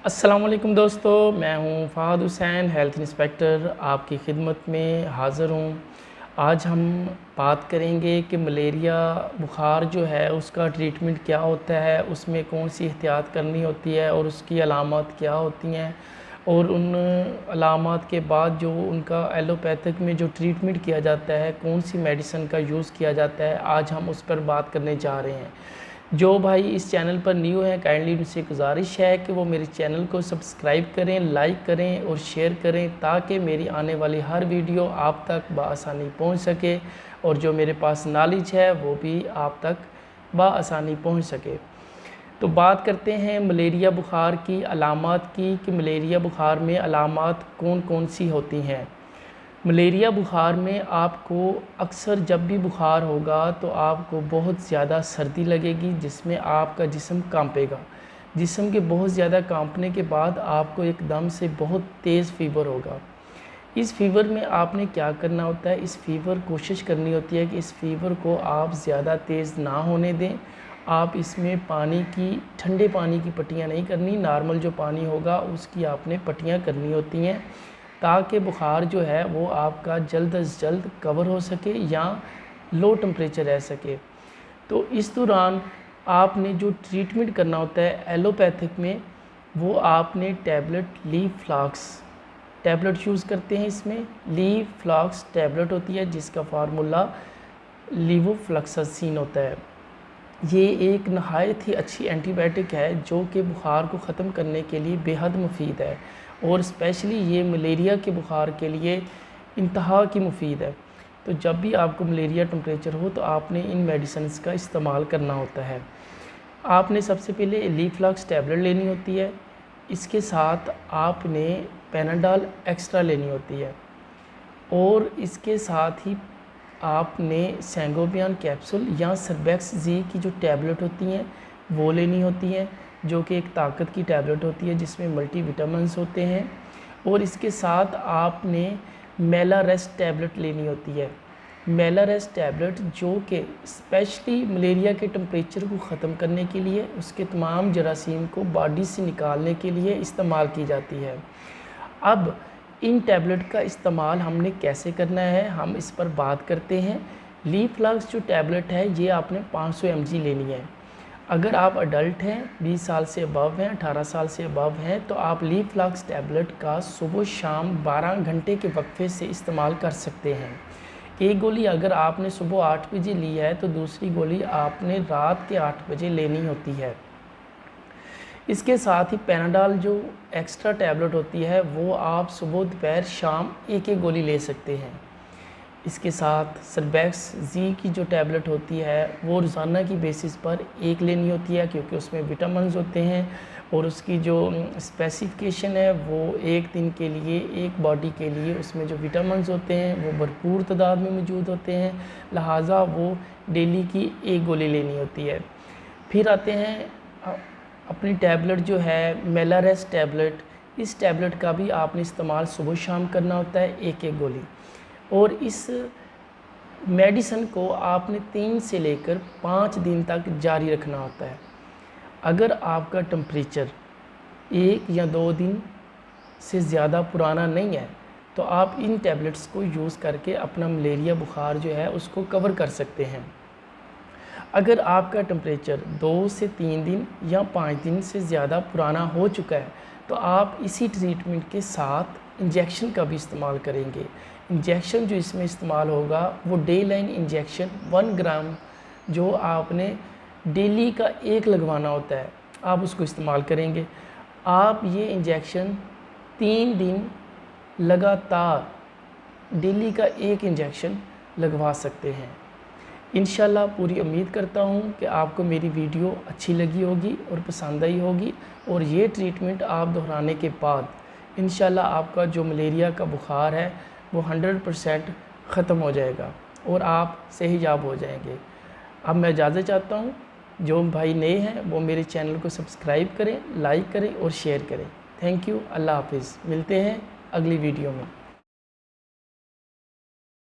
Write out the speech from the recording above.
अस्सलाम वालेकुम दोस्तों, मैं हूं फ़ाहद हुसैन, हेल्थ इंस्पेक्टर आपकी खिदमत में हाज़िर हूं। आज हम बात करेंगे कि मलेरिया बुखार जो है उसका ट्रीटमेंट क्या होता है, उसमें कौन सी एहतियात करनी होती है और उसकी अलामत क्या होती हैं और उन अलामत के बाद जो उनका एलोपैथिक में जो ट्रीटमेंट किया जाता है, कौन सी मेडिसिन का यूज़ किया जाता है, आज हम उस पर बात करने जा रहे हैं। जो भाई इस चैनल पर न्यू है, काइंडली उनसे गुजारिश है कि वो मेरे चैनल को सब्सक्राइब करें, लाइक करें और शेयर करें ताकि मेरी आने वाली हर वीडियो आप तक बआसानी पहुंच सके और जो मेरे पास नॉलेज है वो भी आप तक बआसानी पहुंच सके। तो बात करते हैं मलेरिया बुखार की अलामत की कि मलेरिया बुखार में अलामत कौन कौन सी होती हैं। मलेरिया बुखार में आपको अक्सर जब भी बुखार होगा तो आपको बहुत ज़्यादा सर्दी लगेगी, जिसमें आपका जिस्म कांपेगा। जिस्म के बहुत ज़्यादा कांपने के बाद आपको एकदम से बहुत तेज़ फ़ीवर होगा। इस फ़ीवर में आपने क्या करना होता है, इस फ़ीवर कोशिश करनी होती है कि इस फ़ीवर को आप ज़्यादा तेज़ ना होने दें। आप इसमें पानी की ठंडे पानी की पट्टियाँ नहीं करनी, नॉर्मल जो पानी होगा उसकी आपने पट्टियाँ करनी होती हैं ताकि बुखार जो है वो आपका जल्द अज़ जल्द कवर हो सके या लो टेम्परेचर रह सके। तो इस दौरान आपने जो ट्रीटमेंट करना होता है एलोपैथिक में, वो आपने टैबलेट लीवफ्लॉक्स टैबलेट यूज़ करते हैं। इसमें लीवफ्लॉक्स टैबलेट होती है जिसका फार्मूला लीवोफ्लॉक्सासिन होता है। ये एक नहायत ही अच्छी एंटीबायोटिक है जो कि बुखार को ख़त्म करने के लिए बेहद मुफीद है और स्पेशली ये मलेरिया के बुखार के लिए इंतहा की मुफीद है। तो जब भी आपको मलेरिया टेम्परेचर हो तो आपने इन मेडिसिन्स का इस्तेमाल करना होता है। आपने सबसे पहले लीवफ्लॉक्स टैबलेट लेनी होती है, इसके साथ आपने पैनाडॉल एक्स्ट्रा लेनी होती है और इसके साथ ही आपने सेंगोबियन कैप्सूल या सर्बेक्स जी की जो टैबलेट होती हैं वो लेनी होती हैं, जो कि एक ताकत की टैबलेट होती है जिसमें मल्टीविटामिन्स होते हैं। और इसके साथ आपने मेलारेस्ट टैबलेट लेनी होती है। मेलारेस्ट टैबलेट जो कि स्पेशली मलेरिया के टेम्परेचर को ख़त्म करने के लिए, उसके तमाम जरासीम को बॉडी से निकालने के लिए इस्तेमाल की जाती है। अब इन टैबलेट का इस्तेमाल हमने कैसे करना है, हम इस पर बात करते हैं। लीवफ्लॉक्स जो टैबलेट है ये आपने 500 mg लेनी है। अगर आप अडल्ट हैं, 20 साल से अबव हैं, 18 साल से अबव हैं, तो आप लीवफ्लॉक्स टैबलेट का सुबह शाम 12 घंटे के वक्फे से इस्तेमाल कर सकते हैं। एक गोली अगर आपने सुबह 8 बजे ली है तो दूसरी गोली आपने रात के 8 बजे लेनी होती है। इसके साथ ही पैनाडॉल जो एक्स्ट्रा टैबलेट होती है वो आप सुबह दोपहर शाम एक एक गोली ले सकते हैं। इसके साथ सर्बेक्स जी की जो टैबलेट होती है वो रोज़ाना की बेसिस पर एक लेनी होती है क्योंकि उसमें विटामिन्स होते हैं और उसकी जो स्पेसिफिकेशन है वो एक दिन के लिए, एक बॉडी के लिए उसमें जो विटामिन्स होते हैं वो भरपूर तादाद में मौजूद होते हैं, लिहाजा वो डेली की एक गोली लेनी होती है। फिर आते हैं अपनी टैबलेट जो है मेलारेस्ट टैबलेट। इस टैबलेट का भी आपने इस्तेमाल सुबह शाम करना होता है, एक एक गोली। और इस मेडिसिन को आपने 3 से लेकर 5 दिन तक जारी रखना होता है। अगर आपका टेम्परेचर 1 या 2 दिन से ज़्यादा पुराना नहीं है तो आप इन टैबलेट्स को यूज़ करके अपना मलेरिया बुखार जो है उसको कवर कर सकते हैं। अगर आपका टेम्परेचर 2 से 3 दिन या 5 दिन से ज़्यादा पुराना हो चुका है तो आप इसी ट्रीटमेंट के साथ इंजेक्शन का भी इस्तेमाल करेंगे। इंजेक्शन जो इसमें इस्तेमाल होगा वो डे लाइन इंजेक्शन 1 ग्राम जो आपने डेली का एक लगवाना होता है, आप उसको इस्तेमाल करेंगे। आप ये इंजेक्शन 3 दिन लगातार डेली का एक इंजेक्शन लगवा सकते हैं। इंशाल्लाह पूरी उम्मीद करता हूँ कि आपको मेरी वीडियो अच्छी लगी होगी और पसंद आई होगी और ये ट्रीटमेंट आप दोहराने के बाद इंशाल्लाह आपका जो मलेरिया का बुखार है वो 100% ख़त्म हो जाएगा और आप सेहतयाब हो जाएंगे। अब मैं इजाज़त चाहता हूँ, जो भाई नए हैं वो मेरे चैनल को सब्सक्राइब करें, लाइक करें और शेयर करें। Thank you. अल्लाह हाफिज़। मिलते हैं अगली वीडियो में।